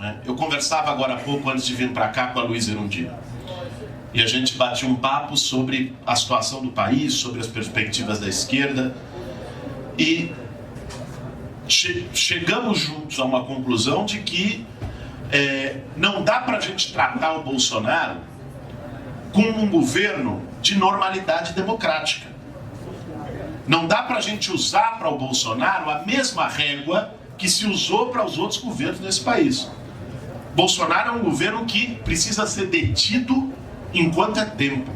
né? Eu conversava agora há pouco, antes de vir para cá, com a Luísa Erundina. E a gente batia um papo sobre a situação do país, sobre as perspectivas da esquerda. E chegamos juntos a uma conclusão de que não dá para a gente tratar o Bolsonaro como um governo de normalidade democrática. Não dá para a gente usar para o Bolsonaro a mesma régua que se usou para os outros governos nesse país. Bolsonaro é um governo que precisa ser detido enquanto é tempo.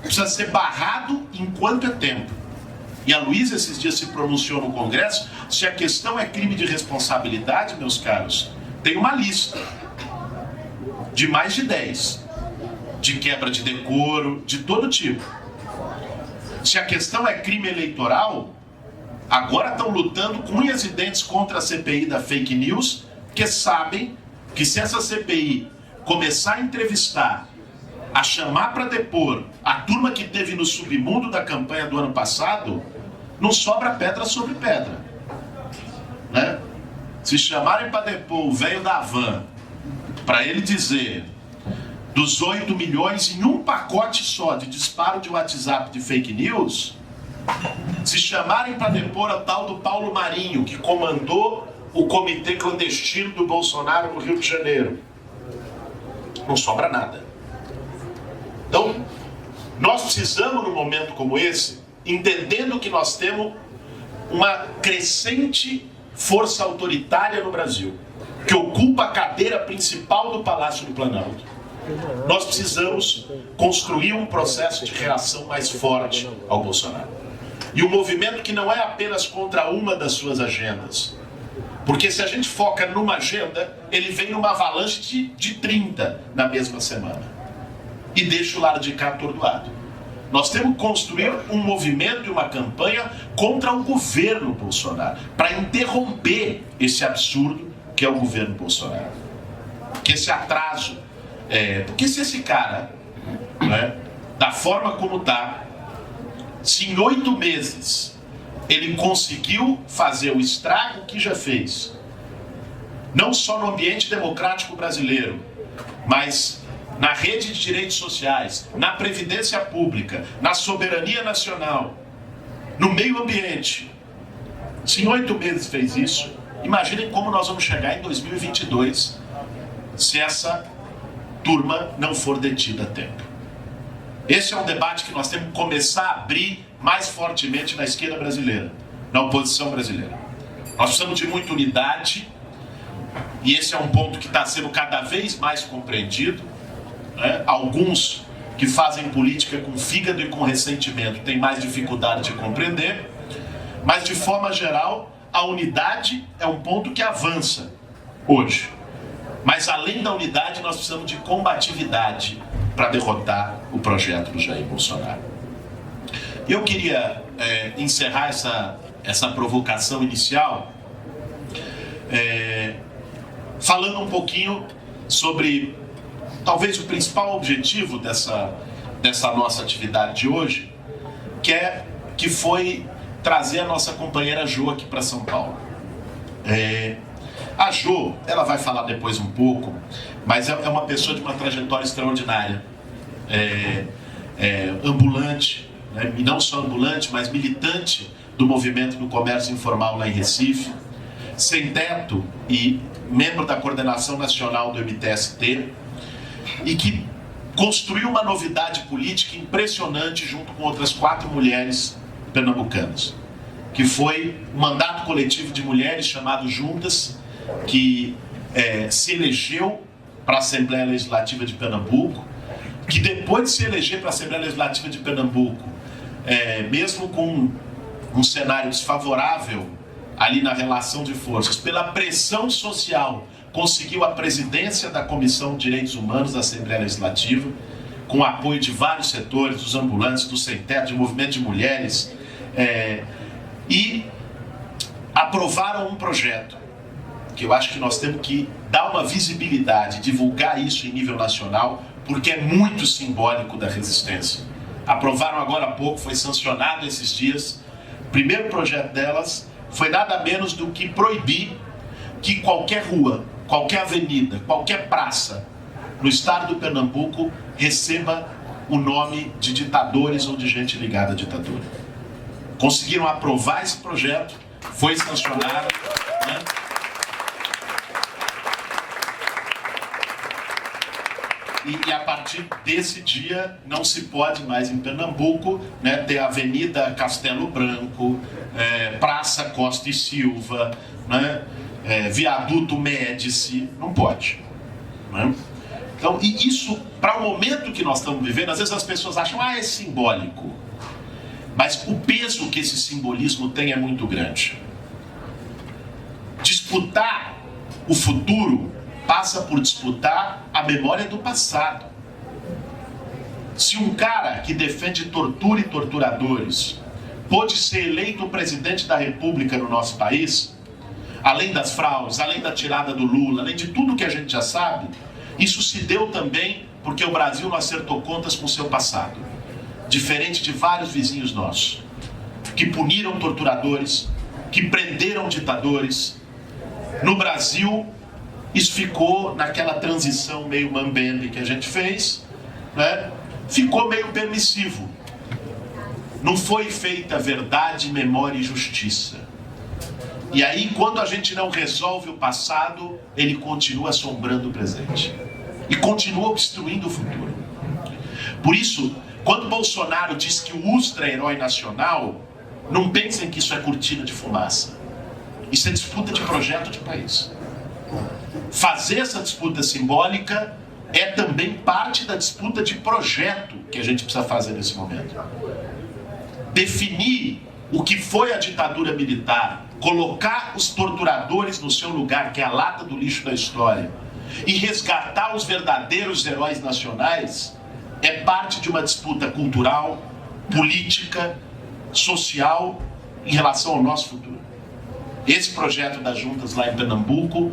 Precisa ser barrado enquanto é tempo. E a Luísa esses dias se pronunciou no Congresso, se a questão é crime de responsabilidade, meus caros, tem uma lista de mais de 10, de quebra de decoro, de todo tipo. Se a questão é crime eleitoral, agora estão lutando com unhas e dentes contra a CPI da fake news, porque sabem que se essa CPI começar a entrevistar, a chamar para depor a turma que teve no submundo da campanha do ano passado, não sobra pedra sobre pedra, né? Se chamarem para depor o velho da van, para ele dizer dos 8 milhões em um pacote só de disparo de WhatsApp de fake news, se chamarem para depor a tal do Paulo Marinho, que comandou o comitê clandestino do Bolsonaro no Rio de Janeiro, não sobra nada. Então, nós precisamos, num momento como esse, entendendo que nós temos uma crescente força autoritária no Brasil, que ocupa a cadeira principal do Palácio do Planalto, nós precisamos construir um processo de reação mais forte ao Bolsonaro. E um movimento que não é apenas contra uma das suas agendas. Porque se a gente foca numa agenda, ele vem numa avalanche de 30 na mesma semana. E deixa o lado de cá atordoado. Nós temos que construir um movimento e uma campanha contra o governo Bolsonaro, para interromper esse absurdo que é o governo Bolsonaro. Que esse atraso, porque se esse cara, né, da forma como está, se em 8 meses ele conseguiu fazer o estrago que já fez, não só no ambiente democrático brasileiro, mas na rede de direitos sociais, na previdência pública, na soberania nacional, no meio ambiente. Se em 8 meses fez isso, imaginem como nós vamos chegar em 2022 se essa turma não for detida a tempo. Esse é um debate que nós temos que começar a abrir mais fortemente na esquerda brasileira, na oposição brasileira. Nós precisamos de muita unidade, e esse é um ponto que está sendo cada vez mais compreendido, né? Alguns que fazem política com fígado e com ressentimento têm mais dificuldade de compreender, mas de forma geral, a unidade é um ponto que avança hoje. Mas além da unidade, nós precisamos de combatividade para derrotar o projeto do Jair Bolsonaro. Eu queria encerrar essa provocação inicial falando um pouquinho sobre talvez o principal objetivo dessa nossa atividade de hoje, que foi trazer a nossa companheira Jo aqui para São Paulo. A Jo, ela vai falar depois um pouco, mas é uma pessoa de uma trajetória extraordinária, ambulante, né? E não só ambulante, mas militante do movimento do comércio informal lá em Recife, sem teto e membro da coordenação nacional do MTST, e que construiu uma novidade política impressionante junto com outras 4 mulheres pernambucanas, que foi um mandato coletivo de mulheres chamado Juntas, que se elegeu para a Assembleia Legislativa de Pernambuco, que depois de se eleger para a Assembleia Legislativa de Pernambuco, mesmo com um cenário desfavorável ali na relação de forças, pela pressão social, conseguiu a presidência da Comissão de Direitos Humanos da Assembleia Legislativa, com o apoio de vários setores, dos ambulantes, do sem teto, do movimento de mulheres, e aprovaram um projeto que eu acho que nós temos que dar uma visibilidade, divulgar isso em nível nacional, porque é muito simbólico da resistência. Aprovaram agora há pouco, foi sancionado esses dias. O primeiro projeto delas foi nada menos do que proibir que qualquer rua qualquer avenida, qualquer praça no estado do Pernambuco receba o nome de ditadores ou de gente ligada à ditadura. Conseguiram aprovar esse projeto, foi sancionado, né? E a partir desse dia não se pode mais em Pernambuco, né, ter a Avenida Castelo Branco, Praça Costa e Silva, né, Viaduto Médici, não pode, né? Então, e isso, para o momento que nós estamos vivendo, às vezes as pessoas acham, é simbólico. Mas o peso que esse simbolismo tem é muito grande. Disputar o futuro passa por disputar a memória do passado. Se um cara que defende tortura e torturadores pôde ser eleito presidente da República no nosso país, além das fraudes, além da tirada do Lula, além de tudo que a gente já sabe, isso se deu também porque o Brasil não acertou contas com o seu passado. Diferente de vários vizinhos nossos, que puniram torturadores, que prenderam ditadores. No Brasil, isso ficou naquela transição meio mambembe que a gente fez, né? Ficou meio permissivo. Não foi feita verdade, memória e justiça. E aí, quando a gente não resolve o passado, ele continua assombrando o presente. E continua obstruindo o futuro. Por isso, quando Bolsonaro diz que o Ustra é herói nacional, não pensem que isso é cortina de fumaça. Isso é disputa de projeto de país. Fazer essa disputa simbólica é também parte da disputa de projeto que a gente precisa fazer nesse momento. Definir o que foi a ditadura militar, colocar os torturadores no seu lugar, que é a lata do lixo da história, e resgatar os verdadeiros heróis nacionais, é parte de uma disputa cultural, política, social, em relação ao nosso futuro. Esse projeto das juntas lá em Pernambuco,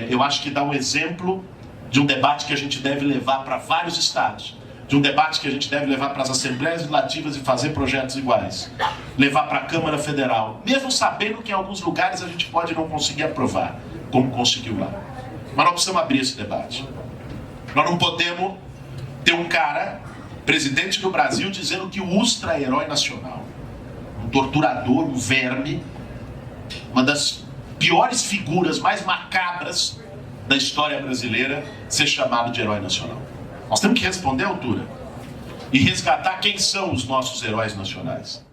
eu acho que dá um exemplo de um debate que a gente deve levar para vários estados, de um debate que a gente deve levar para as assembleias legislativas e fazer projetos iguais, levar para a Câmara Federal, mesmo sabendo que em alguns lugares a gente pode não conseguir aprovar, como conseguiu lá. Mas nós precisamos abrir esse debate. Nós não podemos ter um cara, presidente do Brasil, dizendo que o Ustra é herói nacional. Um torturador, um verme, uma das piores figuras, mais macabras da história brasileira, ser chamado de herói nacional. Nós temos que responder à altura e resgatar quem são os nossos heróis nacionais.